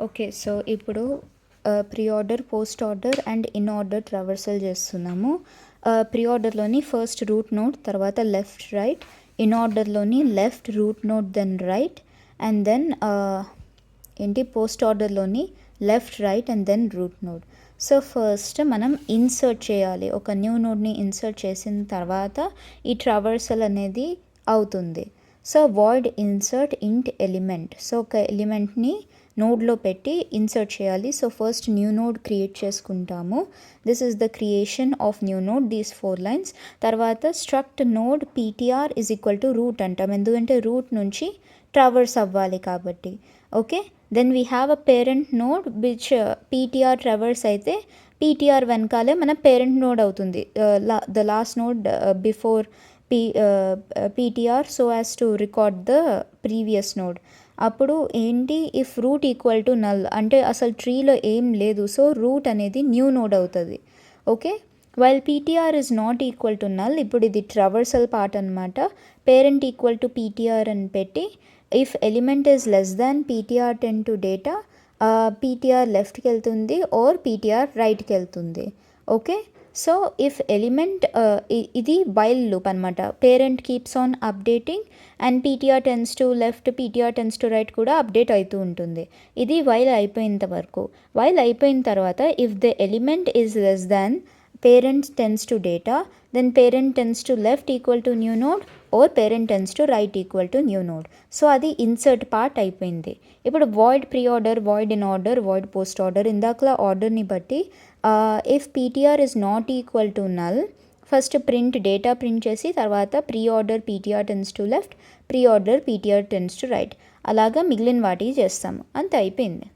Okay. So, ఇప్పుడు pre order, post order and in order traversal చేస్తున్నాము. Pre ఆర్డర్‌లోని first root node, తర్వాత left, right. In ఆర్డర్‌లోని left, root node, then right. And then post ఆర్డర్‌లోని left, right and then root node. So, first మనం insert చేయాలి. ఒక new నోడ్‌ని insert చేసిన తర్వాత ఈ ట్రావర్సల్ అనేది అవుతుంది. So, void insert int element. So, ఒక ఎలిమెంట్‌ని నోడ్లో పెట్టి ఇన్సర్ట్ చేయాలి. So, first new node create చేసుకుంటాము. This is the creation of new node, these 4 lines. తర్వాత struct node PTR is equal to root అంటాం, ఎందుకంటే రూట్ నుంచి ట్రావర్స్ అవ్వాలి కాబట్టి. Okay, then we have a parent node which PTR traverse అయితే PTR వెనకాలే మన పేరెంట్ నోడ్ అవుతుంది, the last node before PTR, so as to record the previous node. అప్పుడు ఏంటి, if root equal to null అంటే అసలు ట్రీలో ఏం లేదు, సో రూట్ అనేది న్యూ నోడ్ అవుతుంది. Okay, while PTR is not equal to null, ఇప్పుడు ఇది ట్రావర్సల్ పార్ట్ అనమాట. పేరెంట్ ఈక్వల్ టు పీటీఆర్ అని పెట్టి if element is less than PTR ten to data, PTR లెఫ్ట్కి వెళ్తుంది ఆర్ పీటీఆర్ రైట్కి వెళ్తుంది. ఓకే, సో ఇఫ్ ఎలిమెంట్ ఇది వైల్ లూప్ అనమాట. Parent keeps on updating and PTR tends to left, PTR tends to right కూడా update అవుతూ ఉంటుంది. ఇది వైల్ అయిపోయేంత వరకు. వైల్ అయిపోయిన తర్వాత if the element is less than parent tends to data, then parent tends to left equal to new node or parent tends to right equal to new node. So అది insert part అయిపోయింది. ఇప్పుడు void pre order, void in order, void post order. ఇందాకలా ఆర్డర్ని బట్టి if PTR is not equal to null, first print data print చేసి తర్వాత pre order PTR tends to left, pre order PTR tends to right, అలాగా మిగిలిన వాటికి చేస్తాము. అంతే, అయిపోయింది.